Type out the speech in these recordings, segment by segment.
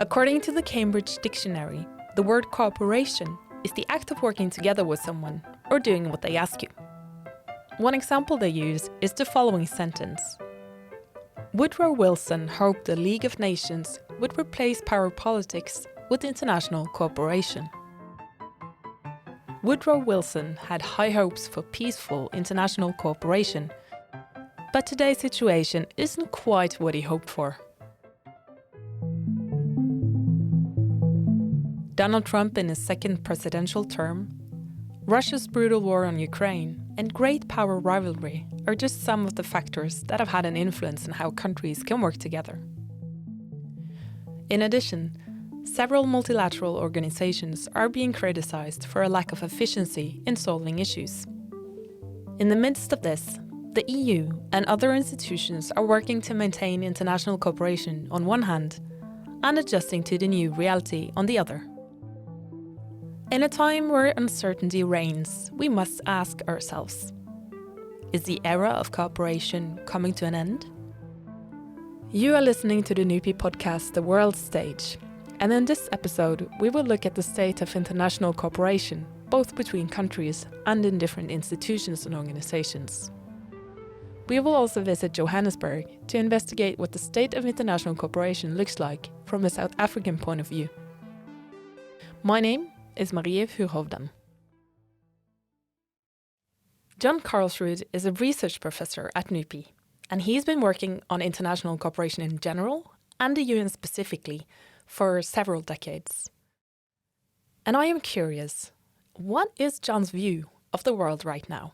According to the Cambridge Dictionary, the word cooperation is the act of working together with someone or doing what they ask you. One example they use is the following sentence. Woodrow Wilson hoped the League of Nations would replace power politics with international cooperation. Woodrow Wilson had high hopes for peaceful international cooperation, but today's situation isn't quite what he hoped for. Donald Trump in his second presidential term, Russia's brutal war on Ukraine, and great power rivalry are just some of the factors that have had an influence on how countries can work together. In addition, several multilateral organizations are being criticized for a lack of efficiency in solving issues. In the midst of this, the EU and other institutions are working to maintain international cooperation on one hand and adjusting to the new reality on the other. In a time where uncertainty reigns, we must ask ourselves, is the era of cooperation coming to an end? You are listening to the NUPI podcast, The World Stage, and in this episode we will look at the state of international cooperation, both between countries and in different institutions and organizations. We will also visit Johannesburg to investigate what the state of international cooperation looks like from a South African point of view. My name is Marie Vuurhoofdam. John Karlsrud is a research professor at NUPI, and he's been working on international cooperation in general and the UN specifically for several decades. And I am curious, what is John's view of the world right now?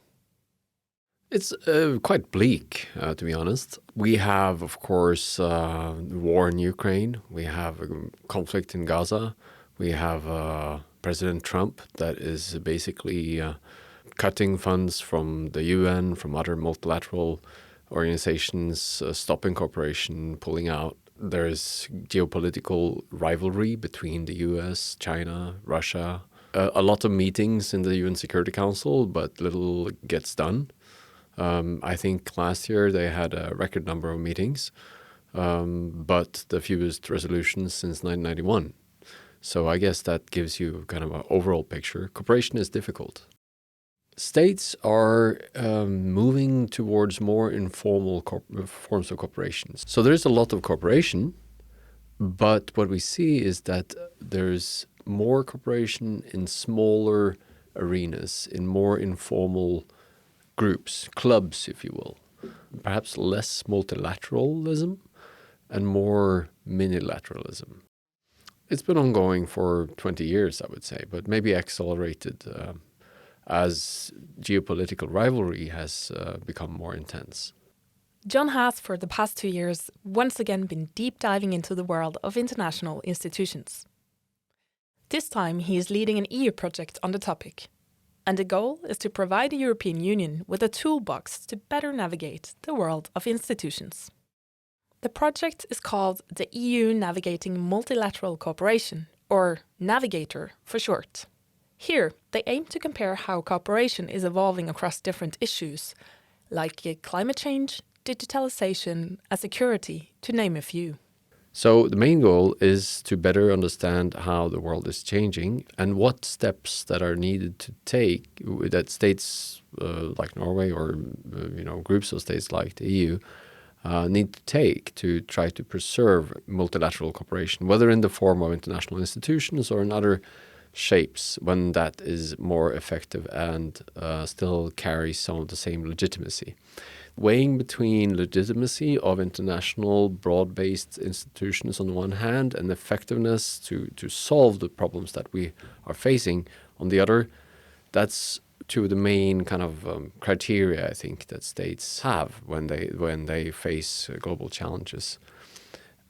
It's quite bleak, to be honest. We have, of course, war in Ukraine. We have a conflict in Gaza. We have President Trump that is basically cutting funds from the UN, from other multilateral organizations, stopping cooperation, pulling out. There's geopolitical rivalry between the US, China, Russia. A lot of meetings in the UN Security Council, but little gets done. I think last year they had a record number of meetings, but the fewest resolutions since 1991. So I guess that gives you kind of an overall picture. Cooperation is difficult. States are moving towards more informal forms of cooperation. So there's a lot of cooperation, but what we see is that there's more cooperation in smaller arenas, in more informal groups, clubs, if you will. Perhaps less multilateralism and more minilateralism. It's been ongoing for 20 years, I would say, but maybe accelerated as geopolitical rivalry has become more intense. John has, for the past 2 years, once again been deep diving into the world of international institutions. This time he is leading an EU project on the topic, and the goal is to provide the European Union with a toolbox to better navigate the world of institutions. The project is called the EU Navigating Multilateral Cooperation, or Navigator for short. Here, they aim to compare how cooperation is evolving across different issues, like climate change, digitalization, and security, to name a few. So the main goal is to better understand how the world is changing and what steps that are needed to take that states like Norway or groups of states like the EU need to take to try to preserve multilateral cooperation, whether in the form of international institutions or in other shapes, when that is more effective and still carries some of the same legitimacy. Weighing between legitimacy of international broad-based institutions on the one hand and effectiveness to solve the problems that we are facing on the other, that's two of the main kind of criteria I think that states have when they face global challenges.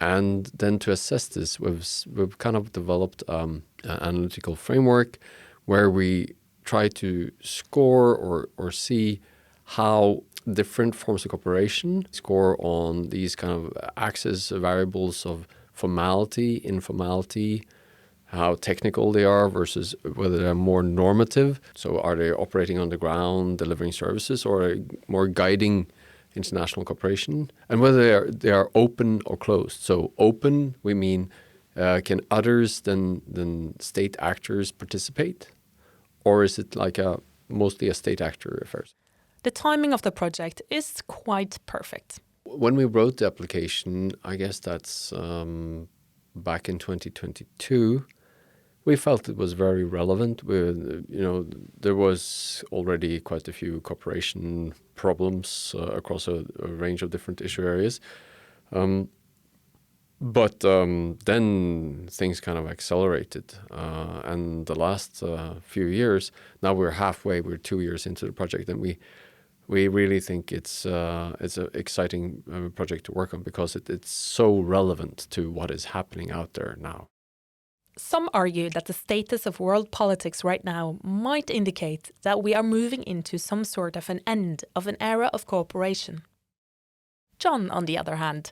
And then to assess this, we've kind of developed an analytical framework where we try to score or see how different forms of cooperation score on these kind of axis variables of formality, informality, how technical they are versus whether they're more normative. So are they operating on the ground, delivering services, or more guiding international cooperation? And whether they are open or closed. So open, we mean Can others than state actors participate? Or is it like mostly a state actor affair? The timing of the project is quite perfect. When we wrote the application, I guess that's back in 2022, we felt it was very relevant. There was already quite a few cooperation problems across a range of different issue areas. But then things kind of accelerated. And the last few years, now we're 2 years into the project, and we really think it's an exciting project to work on because it's so relevant to what is happening out there now. Some argue that the status of world politics right now might indicate that we are moving into some sort of an end of an era of cooperation. John, on the other hand,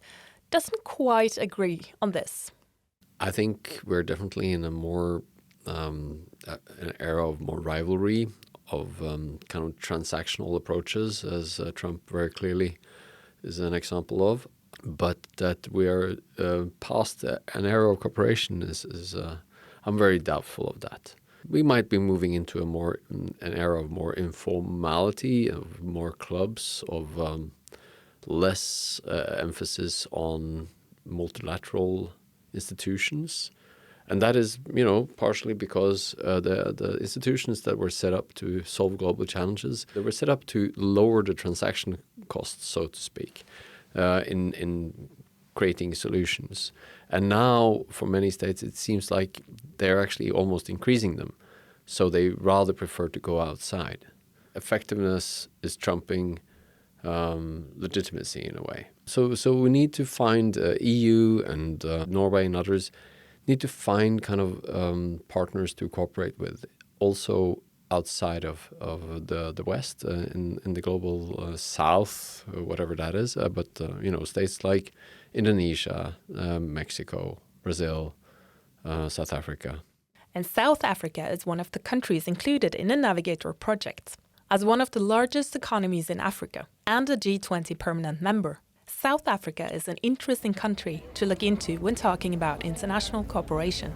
doesn't quite agree on this. I think we're definitely in a more an era of more rivalry, of kind of transactional approaches, as Trump very clearly is an example of. But that we are past an era of cooperation is I'm very doubtful of that. We might be moving into an era of more informality, of more clubs, of less emphasis on multilateral institutions. And that is, partially because the institutions that were set up to solve global challenges, they were set up to lower the transaction costs, so to speak, in creating solutions. And now, for many states, it seems like they're actually almost increasing them. So they rather prefer to go outside. Effectiveness is trumping legitimacy in a way. So we need to find EU and Norway and others need to find kind of partners to cooperate with, also outside of the West, in the global South, whatever that is. But states like Indonesia, Mexico, Brazil, South Africa. And South Africa is one of the countries included in the Navigator project. As one of the largest economies in Africa and a G20 permanent member, South Africa is an interesting country to look into when talking about international cooperation.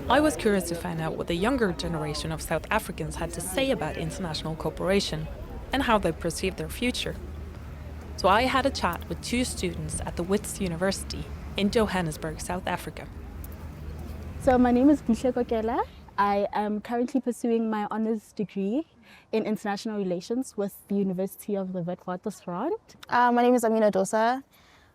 I was curious to find out what the younger generation of South Africans had to say about international cooperation and how they perceive their future. So I had a chat with 2 students at the Wits University in Johannesburg, South Africa. So my name is Buhle Kokela. I am currently pursuing my honours degree in international relations with the University of the Witwatersrand. My name is Amina Dosa.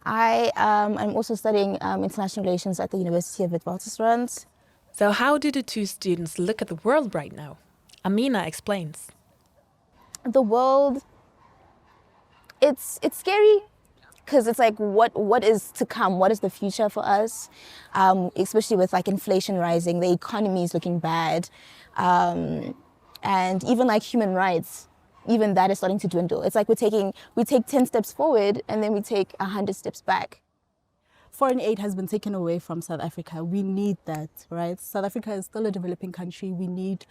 I am also studying international relations at the University of Witwatersrand. So how do the 2 students look at the world right now? Amina explains. The world, it's scary because it's like what is to come, what is the future for us, especially with like inflation rising, the economy is looking bad, and even like human rights, even that is starting to dwindle. It's like we take 10 steps forward and then we take 100 steps back. Foreign aid has been taken away from South Africa. We need that, right? South Africa is still a developing country. We need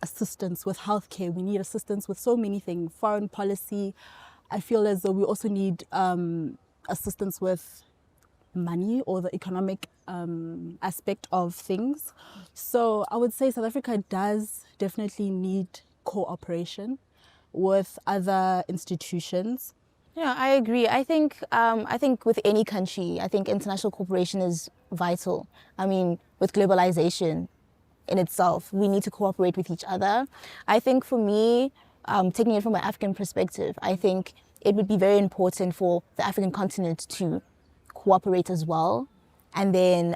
assistance with healthcare. We need assistance with so many things. Foreign policy. I feel as though we also need assistance with money or the economic aspect of things. So I would say South Africa does definitely need cooperation with other institutions. Yeah, I agree. I think with any country, I think international cooperation is vital. I mean, with globalization in itself, we need to cooperate with each other. I think for me, taking it from an African perspective, I think it would be very important for the African continent to cooperate as well, and then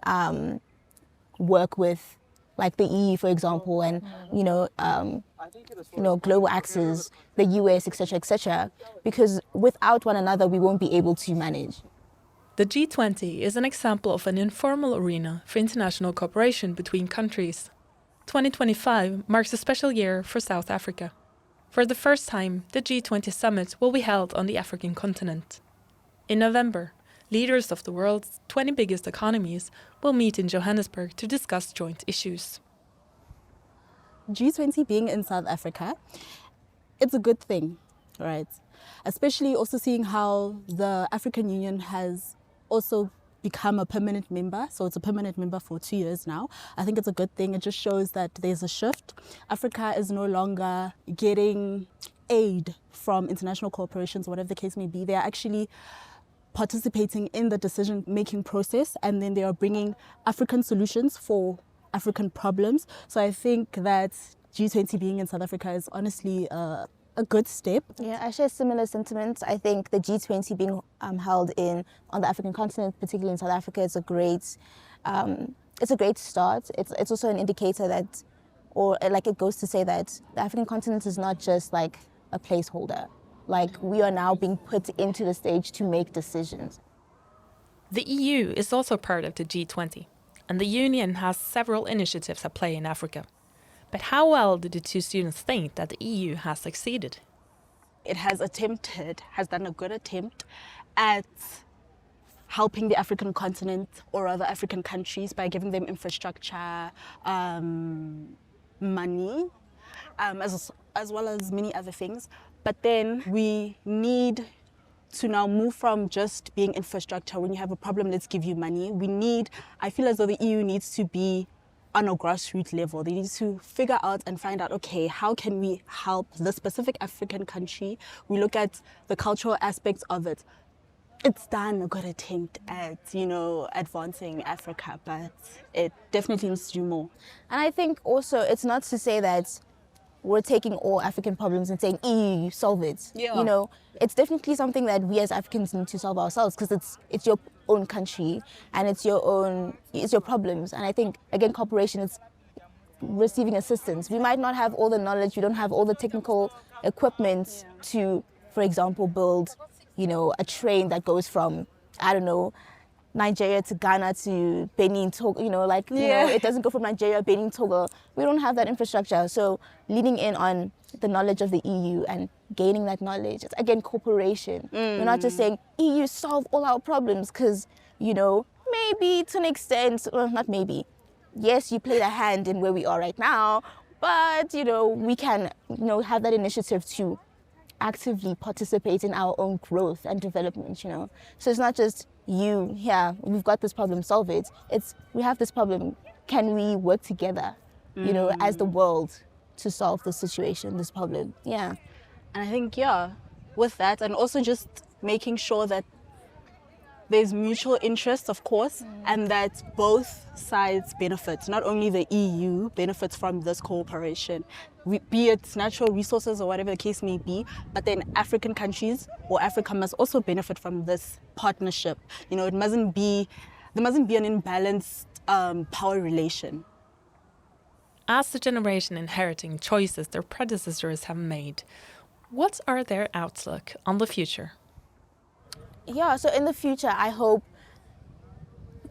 work with like the EU, for example, and global axes, the US, etc., because without one another, we won't be able to manage. The G20 is an example of an informal arena for international cooperation between countries. 2025 marks a special year for South Africa. For the first time, the G20 summit will be held on the African continent. In November, leaders of the world's 20 biggest economies will meet in Johannesburg to discuss joint issues. G20 being in South Africa, it's a good thing, right? especially also seeing how the African Union has also become a permanent member. So it's a permanent member for 2 years now. I think it's a good thing. It just shows that there's a shift. Africa is no longer getting aid from international corporations, whatever the case may be. They are actually participating in the decision-making process, and then they are bringing African solutions for African problems. So I think that G20 being in South Africa is honestly a good step. Yeah, I share similar sentiments. I think the G20 being held on the African continent, particularly in South Africa, is a great start. It's also an indicator that, or like it goes to say that the African continent is not just like a placeholder. Like we are now being put into the stage to make decisions. The EU is also part of the G20, and the Union has several initiatives at play in Africa. But how well do the two students think that the EU has succeeded? It has done a good attempt at helping the African continent, or other African countries, by giving them infrastructure, money, as well as many other things. But then we need to now move from just being infrastructure. When you have a problem, let's give you money. I feel as though the EU needs to be on a grassroots level. They need to figure out and find out, okay, how can we help the specific African country? We look at the cultural aspects of it. It's done a good attempt at, advancing Africa, but it definitely needs to do more. And I think also it's not to say that we're taking all African problems and saying, EU, solve it. Yeah. It's definitely something that we as Africans need to solve ourselves, because it's your own country and it's your problems. And I think, again, cooperation is receiving assistance. We might not have all the knowledge, we don't have all the technical equipment to, for example, build, a train that goes from, I don't know, Nigeria to Ghana to Benin, Togo, it doesn't go from Nigeria, Benin, Togo. We don't have that infrastructure. So leaning in on the knowledge of the EU and gaining that knowledge, it's again cooperation. We're not just saying EU solve all our problems, because, maybe to an extent, well, not maybe. Yes, you played a hand in where we are right now, but, we can, have that initiative to actively participate in our own growth and development, So it's not just we've got this problem, solve it. It's, we have this problem, can we work together, as the world to solve this situation, this problem? Yeah. And I think, with that, and also just making sure that there's mutual interest, of course, and that both sides benefit. Not only the EU benefits from this cooperation, be it natural resources or whatever the case may be, but then African countries or Africa must also benefit from this partnership. There mustn't be an imbalanced power relation. As the generation inheriting choices their predecessors have made, what are their outlook on the future? Yeah, so in the future, I hope,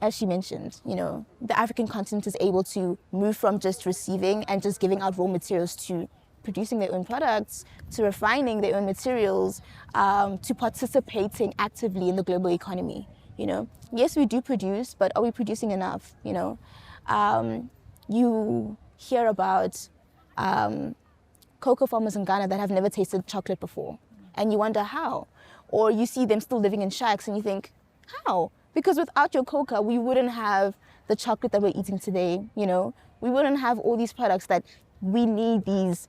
as she mentioned, the African continent is able to move from just receiving and just giving out raw materials to producing their own products, to refining their own materials, to participating actively in the global economy. Yes, we do produce, but are we producing enough? You hear about cocoa farmers in Ghana that have never tasted chocolate before, and you wonder how. Or you see them still living in shacks and you think, how? Because without your cocoa, we wouldn't have the chocolate that we're eating today, We wouldn't have all these products that we need these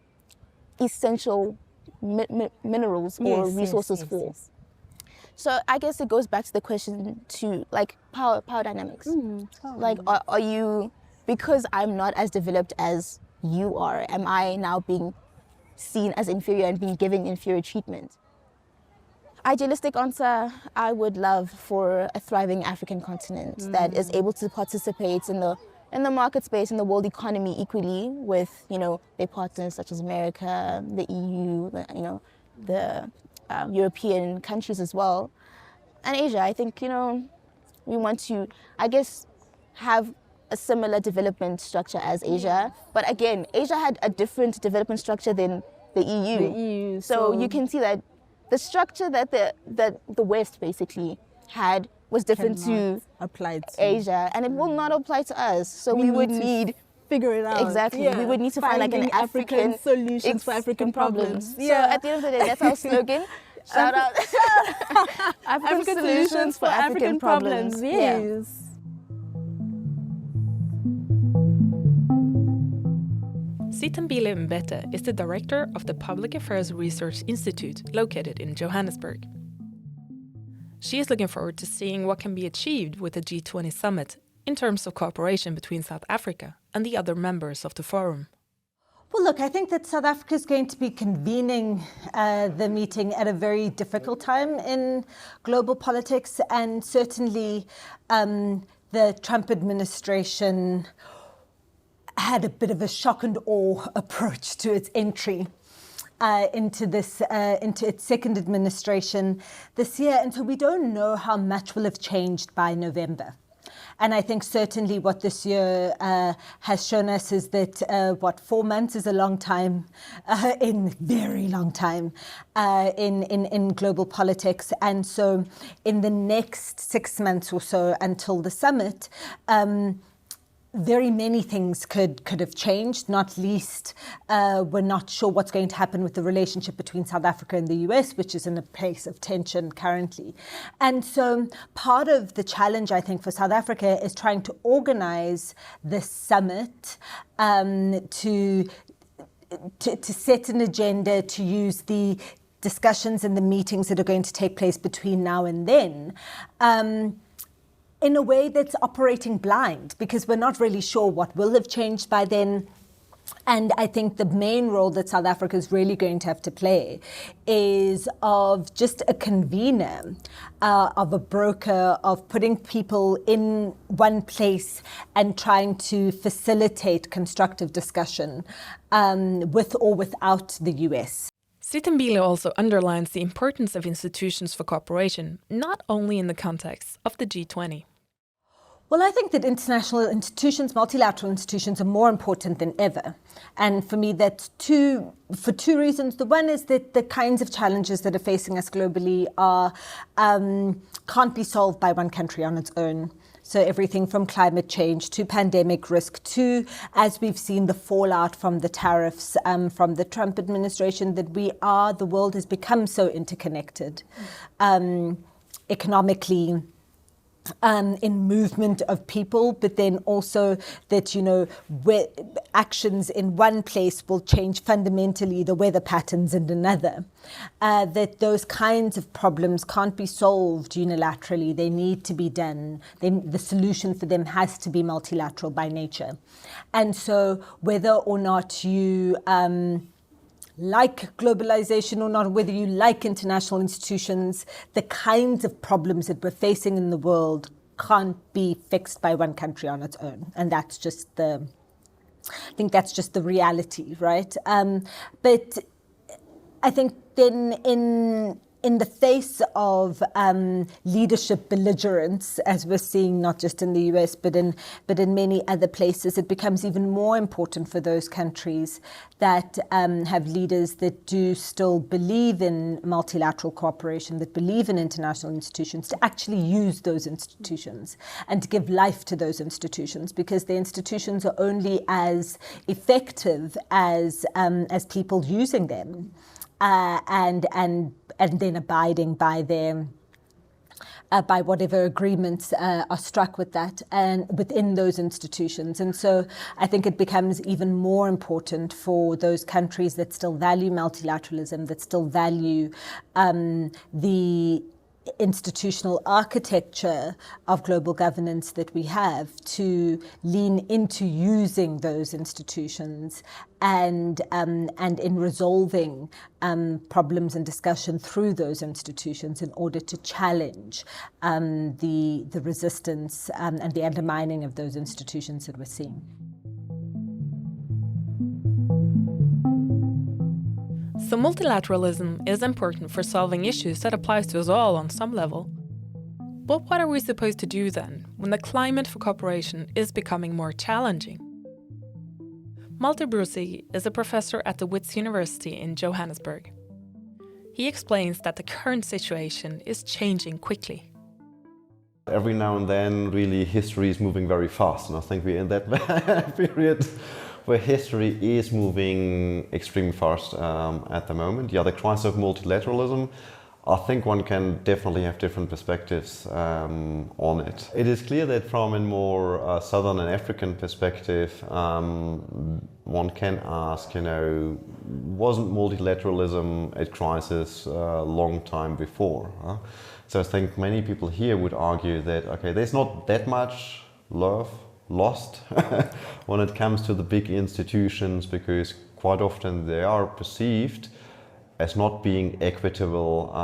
essential minerals or resources for. Yes. So I guess it goes back to the question to, power dynamics. Are you, because I'm not as developed as you are, am I now being seen as inferior and being given inferior treatment? Idealistic answer, I would love for a thriving African continent that is able to participate in the market space, in the world economy equally with, their partners such as America, the EU, the European countries as well. And Asia, I think, we want to, have a similar development structure as Asia. But again, Asia had a different development structure than the EU. So you can see that the structure that the West basically had was different to Asia, and it will not apply to us. So we would need figure it out. Exactly. Yeah. We would need to find an African solutions for African problems. So at the end of the day, that's our slogan. Shout out. African solutions for African problems. Yes. Sitembile Mbete is the director of the Public Affairs Research Institute located in Johannesburg. She is looking forward to seeing what can be achieved with the G20 summit in terms of cooperation between South Africa and the other members of the forum. Well, look, I think that South Africa is going to be convening the meeting at a very difficult time in global politics, and certainly the Trump administration had a bit of a shock and awe approach to its entry into its second administration this year, and so we don't know how much will have changed by November. And I think certainly what this year has shown us is that 4 months is a long time, very long time in global politics. And so in the next 6 months or so until the summit, very many things could have changed, not least we're not sure what's going to happen with the relationship between South Africa and the US, which is in a place of tension currently. And so part of the challenge, I think, for South Africa is trying to organize this summit to set an agenda, to use the discussions and the meetings that are going to take place between now and then in a way that's operating blind, because we're not really sure what will have changed by then. And I think the main role that South Africa is really going to have to play is of just a convener, of a broker, of putting people in one place and trying to facilitate constructive discussion with or without the US. Sitembile also underlines the importance of institutions for cooperation, not only in the context of the G20. Well, I think that international institutions, multilateral institutions, are more important than ever. And for me, that's for two reasons. The one is that the kinds of challenges that are facing us globally can't be solved by one country on its own. So everything from climate change to pandemic risk to, as we've seen, the fallout from the tariffs from the Trump administration, that the world has become so interconnected economically, in movement of people, but then also that, where actions in one place will change fundamentally the weather patterns in another. That those kinds of problems can't be solved unilaterally. They need to be done. The solution for them has to be multilateral by nature. And so whether or not you like globalization or not, whether you like international institutions, the kinds of problems that we're facing in the world can't be fixed by one country on its own. And that's just the reality, right? But I think then in the face of leadership belligerence, as we're seeing not just in the US but in many other places, it becomes even more important for those countries that have leaders that do still believe in multilateral cooperation, that believe in international institutions, to actually use those institutions and to give life to those institutions, because the institutions are only as effective as people using them. And then abiding by them, by whatever agreements are struck with that and within those institutions. And so I think it becomes even more important for those countries that still value multilateralism, that still value the institutional architecture of global governance that we have, to lean into using those institutions and in resolving problems and discussion through those institutions in order to challenge the resistance and the undermining of those institutions that we're seeing. So multilateralism is important for solving issues that applies to us all on some level. But what are we supposed to do then, when the climate for cooperation is becoming more challenging? Malte Brusi is a professor at the Wits University in Johannesburg. He explains that the current situation is changing quickly. Every now and then, really, history is moving very fast, and I think we're in that period where history is moving extremely fast at the moment. Yeah, the crisis of multilateralism, I think one can definitely have different perspectives on it. It is clear that from a more southern and African perspective, one can ask, wasn't multilateralism at crisis a long time before? Huh? So I think many people here would argue that, okay, there's not that much love lost when it comes to the big institutions, because quite often they are perceived as not being equitable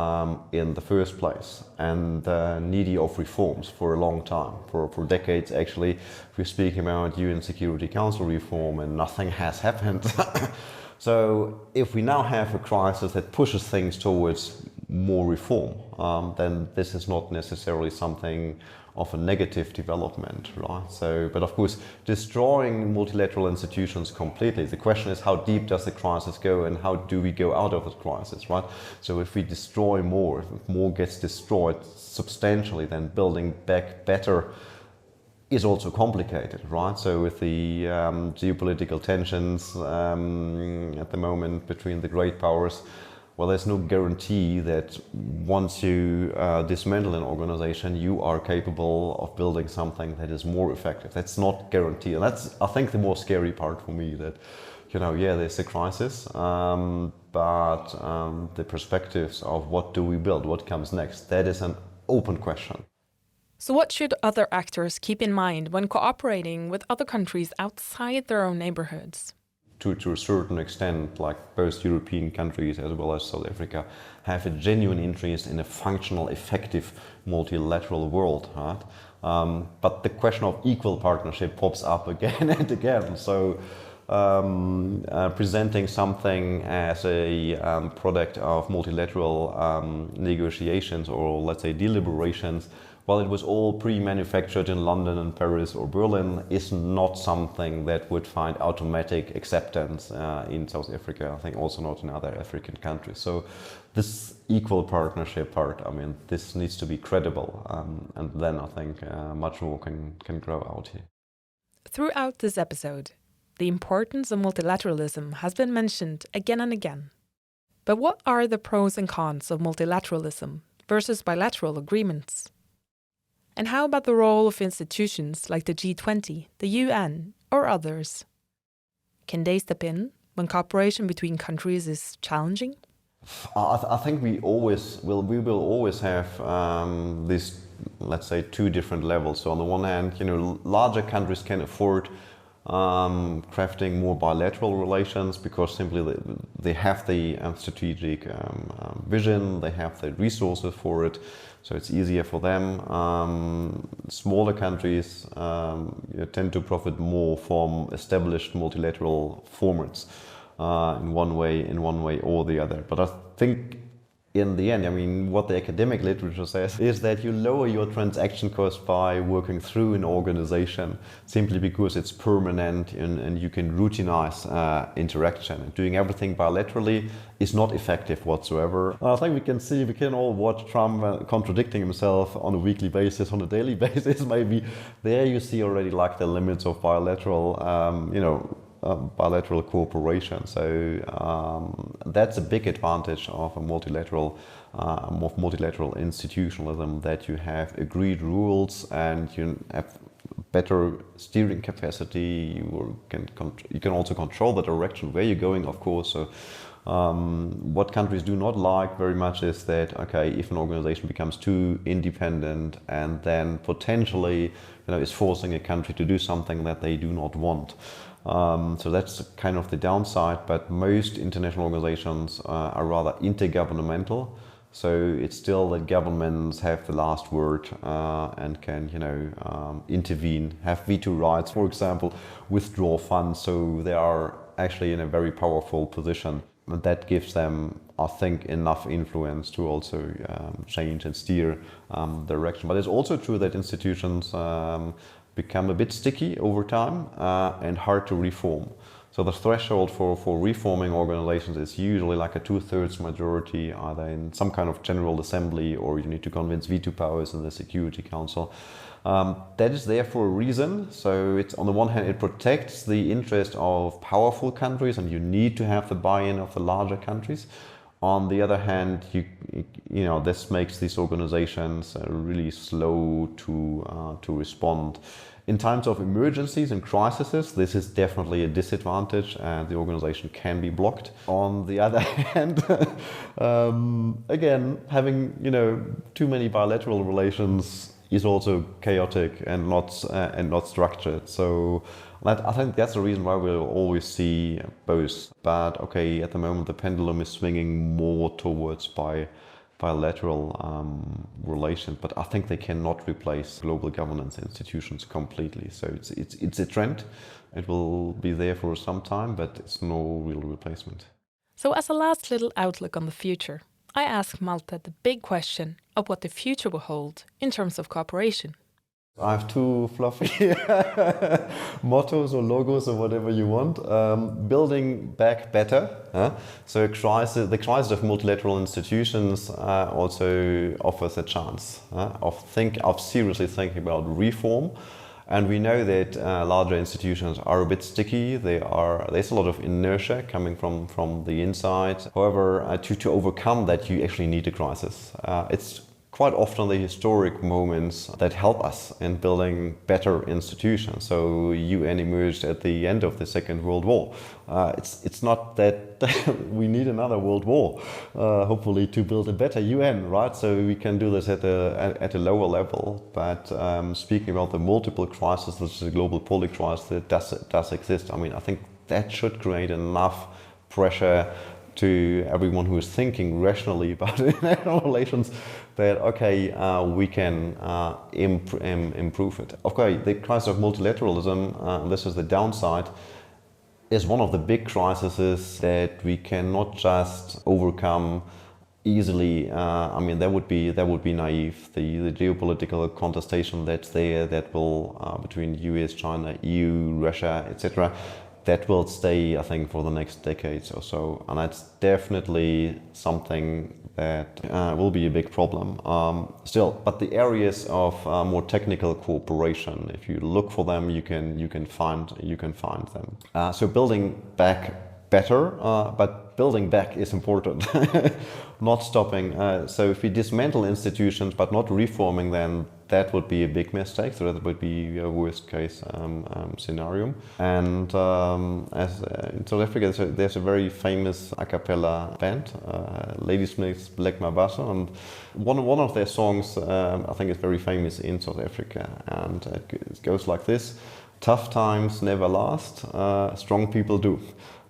in the first place, and needy of reforms for a long time. For decades, actually, we're speaking about UN Security Council reform and nothing has happened. So if we now have a crisis that pushes things towards more reform, then this is not necessarily something of a negative development, right? So, but of course, destroying multilateral institutions completely, the question is how deep does the crisis go and how do we go out of the crisis, right? So if we destroy more, if more gets destroyed substantially, then building back better is also complicated, right? So with the geopolitical tensions at the moment between the great powers, well, there's no guarantee that once you dismantle an organization, you are capable of building something that is more effective. That's not guaranteed. And that's, I think, the more scary part for me, that, yeah, there's a crisis, but the perspectives of what do we build, what comes next, that is an open question. So what should other actors keep in mind when cooperating with other countries outside their own neighborhoods? To a certain extent, like both European countries as well as South Africa, have a genuine interest in a functional, effective multilateral world, right? But the question of equal partnership pops up again and again. So presenting something as a product of multilateral negotiations, or let's say deliberations, while it was all pre-manufactured in London and Paris or Berlin, is not something that would find automatic acceptance in South Africa. I think also not in other African countries. So this equal partnership part, I mean, this needs to be credible, and then I think much more can grow out here. Throughout this episode, the importance of multilateralism has been mentioned again and again. But what are the pros and cons of multilateralism versus bilateral agreements? And how about the role of institutions like the G20, the UN, or others? Can they step in when cooperation between countries is challenging? I think we will always have these, let's say, two different levels. So on the one hand, larger countries can afford crafting more bilateral relations because simply they have the strategic vision, they have the resources for it, so it's easier for them. Smaller countries tend to profit more from established multilateral formats in one way or the other. But I think in the end, I mean, what the academic literature says is that you lower your transaction cost by working through an organization simply because it's permanent and you can routinize interaction. And doing everything bilaterally is not effective whatsoever. I think we can all watch Trump contradicting himself on a weekly basis, on a daily basis maybe. There you see already like the limits of bilateral, bilateral cooperation. So that's a big advantage of a multilateral institutionalism, that you have agreed rules and you have better steering capacity. You can also control the direction where you're going, of course. So what countries do not like very much is that, okay, if an organization becomes too independent and then potentially is forcing a country to do something that they do not want. So that's kind of the downside, but most international organizations are rather intergovernmental. So it's still that governments have the last word and can, intervene, have veto rights, for example, withdraw funds. So they are actually in a very powerful position. And that gives them, I think, enough influence to also change and steer direction. But it's also true that institutions become a bit sticky over time and hard to reform. So the threshold for reforming organizations is usually like a 2/3 majority, either in some kind of general assembly or you need to convince veto powers in the Security Council. That is there for a reason. So it's, on the one hand, it protects the interest of powerful countries and you need to have the buy-in of the larger countries. On the other hand, this makes these organizations really slow to respond. In times of emergencies and crises, this is definitely a disadvantage, and the organization can be blocked. On the other hand, again, having too many bilateral relations is also chaotic and not structured. So I think that's the reason why we'll always see both. But okay, at the moment the pendulum is swinging more towards bilateral relations, but I think they cannot replace global governance institutions completely. So it's a trend. It will be there for some time, but it's no real replacement. So as a last little outlook on the future, I ask Malte the big question of what the future will hold in terms of cooperation. I have two fluffy mottos or logos or whatever you want. Building back better. So the crisis of multilateral institutions also offers a chance of seriously thinking about reform. And we know that larger institutions are a bit sticky. There's a lot of inertia coming from the inside. However, to overcome that, you actually need a crisis. It's quite often the historic moments that help us in building better institutions. So UN emerged at the end of the Second World War. It's not that we need another world war, hopefully, to build a better UN, right? So we can do this at a lower level. But speaking about the multiple crises, which is a global political crisis that does exist, I think that should create enough pressure to everyone who is thinking rationally about international relations that, we can improve it. Okay, the crisis of multilateralism, this is the downside, is one of the big crises that we cannot just overcome easily. That would be naive. The geopolitical contestation that's there, that will between US, China, EU, Russia, etc., that will stay, I think, for the next decades or so. And that's definitely something that will be a big problem still. But the areas of more technical cooperation, if you look for them, you can find them. So building back better, but building back is important, not stopping. So if we dismantle institutions but not reforming them, that would be a big mistake. So that would be a worst case scenario. And as in South Africa, there's a very famous a cappella band, Ladysmith's Black Mabasa, and one of their songs I think is very famous in South Africa, and it goes like this: tough times never last, strong people do.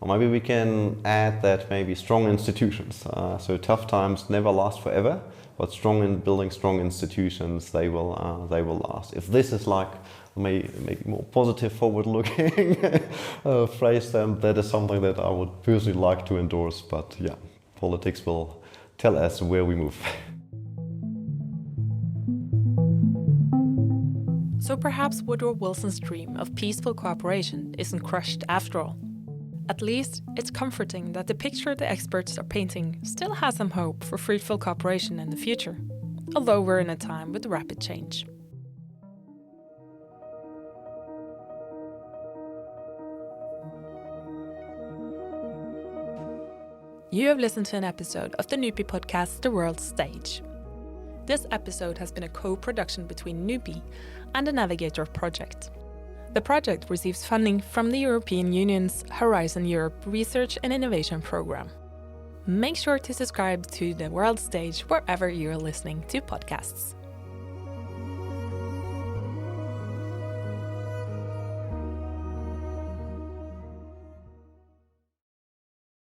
Or maybe we can add that maybe strong institutions. So tough times never last forever, but building strong institutions, they will last. If this is like maybe more positive, forward-looking phrase, then that is something that I would personally like to endorse. But yeah, politics will tell us where we move. So perhaps Woodrow Wilson's dream of peaceful cooperation isn't crushed after all. At least, it's comforting that the picture the experts are painting still has some hope for fruitful cooperation in the future, although we're in a time with rapid change. You have listened to an episode of the NUPI podcast, The World Stage. This episode has been a co-production between NUPI and the Navigator project. The project receives funding from the European Union's Horizon Europe Research and Innovation Programme. Make sure to subscribe to The World Stage wherever you're listening to podcasts.